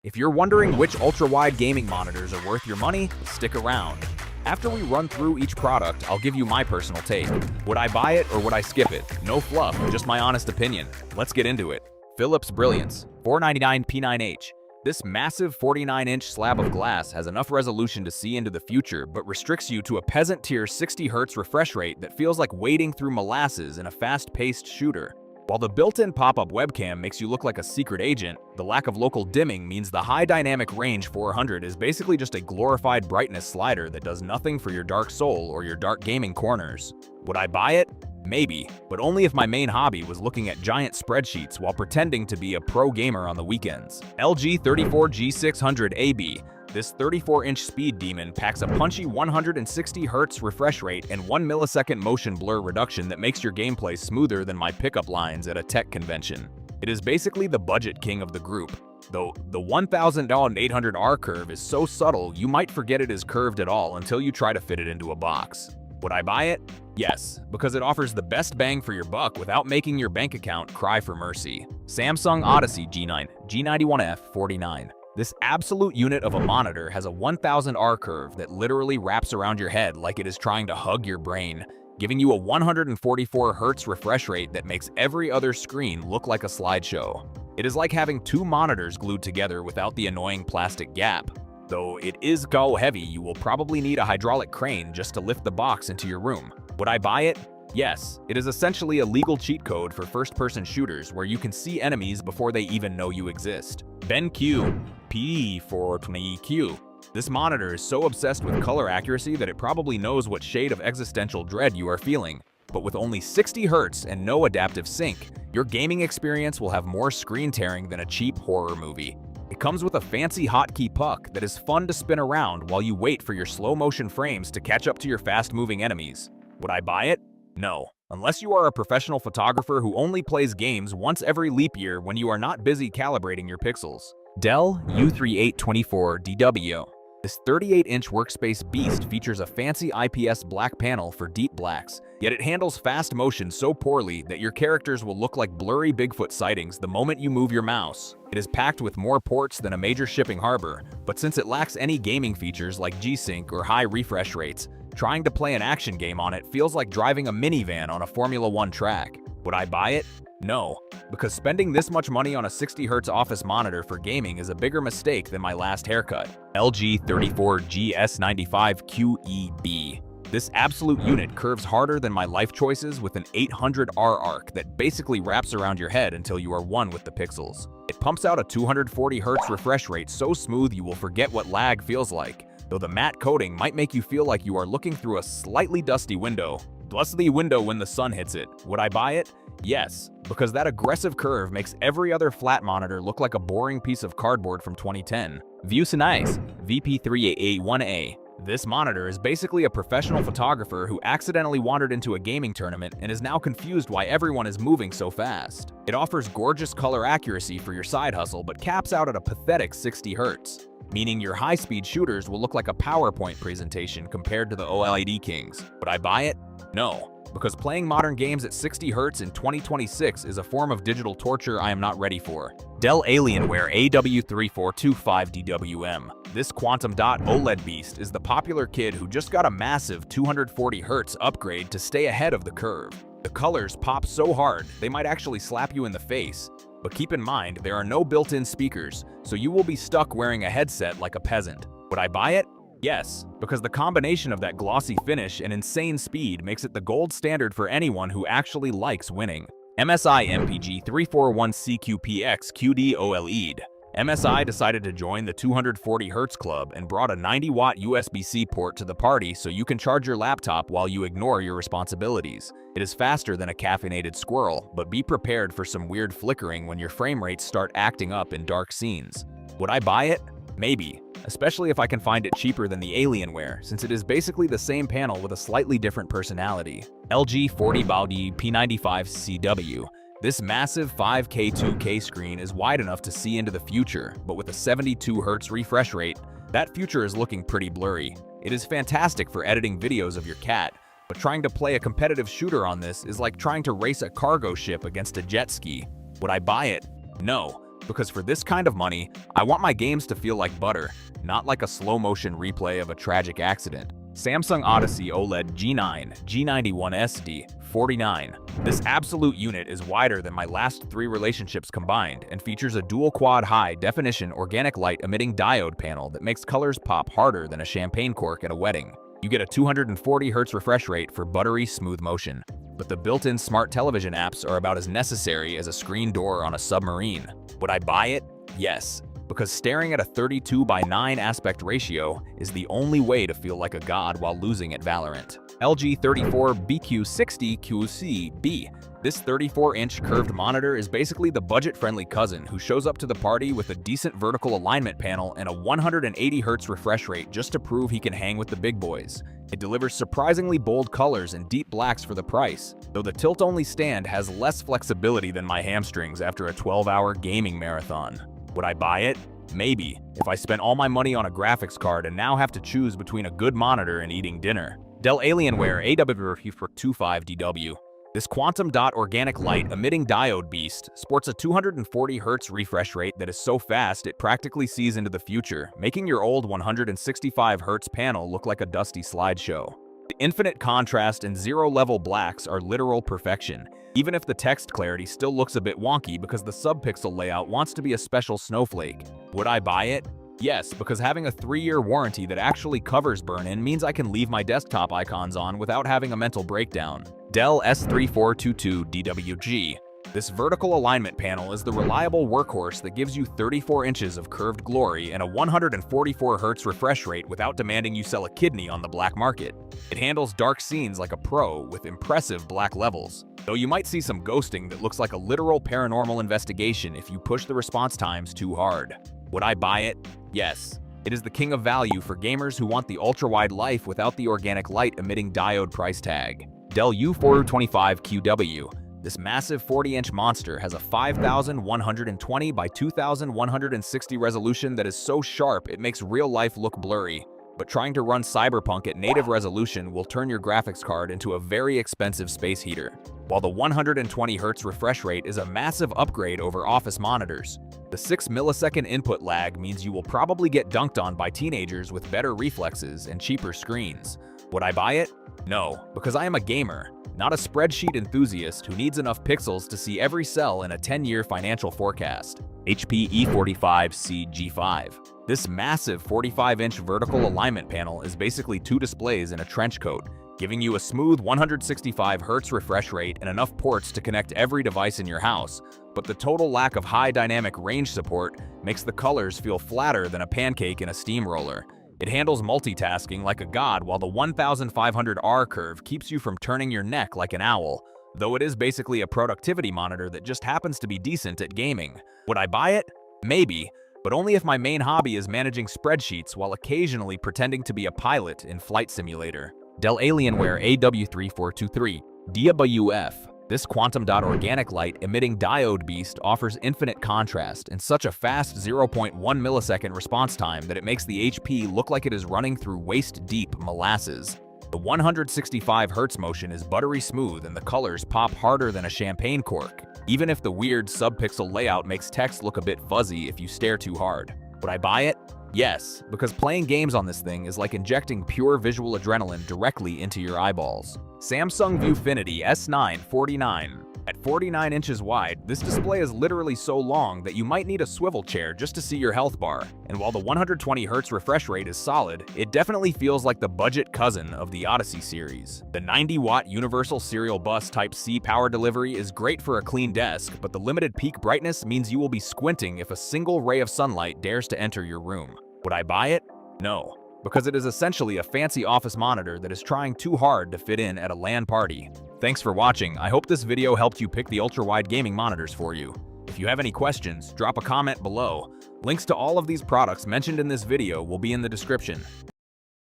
If you're wondering which ultra-wide gaming monitors are worth your money, stick around. After we run through each product, I'll give you my personal take. Would I buy it or would I skip it? No fluff, just my honest opinion. Let's get into it. Philips Brilliance 499p9H. This massive 49-inch slab of glass has enough resolution to see into the future, but restricts you to a peasant-tier 60Hz refresh rate that feels like wading through molasses in a fast-paced shooter. While the built-in pop-up webcam makes you look like a secret agent, the lack of local dimming means the high dynamic range 400 is basically just a glorified brightness slider that does nothing for your dark soul or your dark gaming corners. Would I buy it? Maybe, but only if my main hobby was looking at giant spreadsheets while pretending to be a pro gamer on the weekends. LG 34G 600AB. This 34-inch speed demon packs a punchy 160Hz refresh rate and 1 millisecond motion blur reduction that makes your gameplay smoother than my pickup lines at a tech convention. It is basically the budget king of the group, though the 1800R curve is so subtle you might forget it is curved at all until you try to fit it into a box. Would I buy it? Yes, because it offers the best bang for your buck without making your bank account cry for mercy. Samsung Odyssey G9 G91F49. This absolute unit of a monitor has a 1000R curve that literally wraps around your head like it is trying to hug your brain, giving you a 144Hz refresh rate that makes every other screen look like a slideshow. It is like having two monitors glued together without the annoying plastic gap. Though it is go heavy, you will probably need a hydraulic crane just to lift the box into your room. Would I buy it? Yes, it is essentially a legal cheat code for first-person shooters where you can see enemies before they even know you exist. BenQ P420Q. This monitor is so obsessed with color accuracy that it probably knows what shade of existential dread you are feeling. But with only 60Hz and no adaptive sync, your gaming experience will have more screen tearing than a cheap horror movie. It comes with a fancy hotkey puck that is fun to spin around while you wait for your slow-motion frames to catch up to your fast-moving enemies. Would I buy it? No, unless you are a professional photographer who only plays games once every leap year when you are not busy calibrating your pixels. Dell U3824DW. This 38-inch workspace beast features a fancy IPS black panel for deep blacks, yet it handles fast motion so poorly that your characters will look like blurry Bigfoot sightings the moment you move your mouse. It is packed with more ports than a major shipping harbor, but since it lacks any gaming features like G-Sync or high refresh rates, trying to play an action game on it feels like driving a minivan on a Formula 1 track. Would I buy it? No, because spending this much money on a 60Hz office monitor for gaming is a bigger mistake than my last haircut. LG 34GS95QEB. This absolute unit curves harder than my life choices with an 800R arc that basically wraps around your head until you are one with the pixels. It pumps out a 240Hz refresh rate so smooth you will forget what lag feels like, though the matte coating might make you feel like you are looking through a slightly dusty window. Dusty window when the sun hits it. Would I buy it? Yes, because that aggressive curve makes every other flat monitor look like a boring piece of cardboard from 2010. ViewSonice VP3A1A. This monitor is basically a professional photographer who accidentally wandered into a gaming tournament and is now confused why everyone is moving so fast. It offers gorgeous color accuracy for your side hustle but caps out at a pathetic 60Hz, meaning your high-speed shooters will look like a PowerPoint presentation compared to the OLED kings. Would I buy it? No, because playing modern games at 60Hz in 2026 is a form of digital torture I am not ready for. Dell Alienware AW3425DWM. This quantum dot OLED beast is the popular kid who just got a massive 240Hz upgrade to stay ahead of the curve. The colors pop so hard, they might actually slap you in the face. But keep in mind, there are no built-in speakers, so you will be stuck wearing a headset like a peasant. Would I buy it? Yes, because the combination of that glossy finish and insane speed makes it the gold standard for anyone who actually likes winning. MSI MPG 341CQPX QD OLED. MSI decided to join the 240Hz club and brought a 90-watt USB-C port to the party so you can charge your laptop while you ignore your responsibilities. It is faster than a caffeinated squirrel, but be prepared for some weird flickering when your frame rates start acting up in dark scenes. Would I buy it? Maybe, especially if I can find it cheaper than the Alienware, since it is basically the same panel with a slightly different personality. LG 40Baudi P95CW. This massive 5K 2K screen is wide enough to see into the future, but with a 72Hz refresh rate, that future is looking pretty blurry. It is fantastic for editing videos of your cat, but trying to play a competitive shooter on this is like trying to race a cargo ship against a jet ski. Would I buy it? No, Because for this kind of money, I want my games to feel like butter, not like a slow-motion replay of a tragic accident. Samsung Odyssey OLED G9 G91 SD 49. This absolute unit is wider than my last 3 relationships combined and features a dual-quad high-definition organic light-emitting diode panel that makes colors pop harder than a champagne cork at a wedding. You get a 240 Hz refresh rate for buttery smooth motion. But the built-in smart television apps are about as necessary as a screen door on a submarine. Would I buy it? Yes, because staring at a 32:9 aspect ratio is the only way to feel like a god while losing at Valorant. LG 34BQ60 QC-B. This 34-inch curved monitor is basically the budget-friendly cousin who shows up to the party with a decent vertical alignment panel and a 180 Hz refresh rate just to prove he can hang with the big boys. It delivers surprisingly bold colors and deep blacks for the price, though the tilt-only stand has less flexibility than my hamstrings after a 12-hour gaming marathon. Would I buy it? Maybe, if I spent all my money on a graphics card and now have to choose between a good monitor and eating dinner. Dell Alienware E45c G5. This quantum dot organic light emitting diode beast sports a 240 Hz refresh rate that is so fast it practically sees into the future, making your old 165 Hz panel look like a dusty slideshow. The infinite contrast and zero-level blacks are literal perfection, even if the text clarity still looks a bit wonky because the subpixel layout wants to be a special snowflake. Would I buy it? Yes, because having a 3-year warranty that actually covers burn-in means I can leave my desktop icons on without having a mental breakdown. Dell S3422DWG. This vertical alignment panel is the reliable workhorse that gives you 34 inches of curved glory and a 144 Hz refresh rate without demanding you sell a kidney on the black market. It handles dark scenes like a pro with impressive black levels, though you might see some ghosting that looks like a literal paranormal investigation if you push the response times too hard. Would I buy it? Yes. It is the king of value for gamers who want the ultra-wide life without the organic light-emitting diode price tag. Dell U425QW. This massive 40-inch monster has a 5120 by 2160 resolution that is so sharp it makes real life look blurry. But trying to run Cyberpunk at native resolution will turn your graphics card into a very expensive space heater. While the 120 Hz refresh rate is a massive upgrade over office monitors, the 6-millisecond input lag means you will probably get dunked on by teenagers with better reflexes and cheaper screens. Would I buy it? No, because I am a gamer, not a spreadsheet enthusiast who needs enough pixels to see every cell in a 10-year financial forecast. HP E45c G5. This massive 45-inch vertical alignment panel is basically 2 displays in a trench coat, giving you a smooth 165 Hz refresh rate and enough ports to connect every device in your house, but the total lack of high dynamic range support makes the colors feel flatter than a pancake in a steamroller. It handles multitasking like a god while the 1500R curve keeps you from turning your neck like an owl, though it is basically a productivity monitor that just happens to be decent at gaming. Would I buy it? Maybe, but only if my main hobby is managing spreadsheets while occasionally pretending to be a pilot in Flight Simulator. Dell Alienware AW3423 DWF. This quantum dot organic light emitting diode beast offers infinite contrast and such a fast 0.1 millisecond response time that it makes the HP look like it is running through waist-deep molasses. The 165 Hz motion is buttery smooth and the colors pop harder than a champagne cork, even if the weird subpixel layout makes text look a bit fuzzy if you stare too hard. Would I buy it? Yes, because playing games on this thing is like injecting pure visual adrenaline directly into your eyeballs. Samsung Viewfinity S9 49. At 49 inches wide, this display is literally so long that you might need a swivel chair just to see your health bar. And while the 120 Hz refresh rate is solid, it definitely feels like the budget cousin of the Odyssey series. The 90-watt universal serial bus Type-C power delivery is great for a clean desk, but the limited peak brightness means you will be squinting if a single ray of sunlight dares to enter your room. Would I buy it? No, because it is essentially a fancy office monitor that is trying too hard to fit in at a LAN party. Thanks for watching. I hope this video helped you pick the ultra-wide gaming monitors for you. If you have any questions, drop a comment below. Links to all of these products mentioned in this video will be in the description.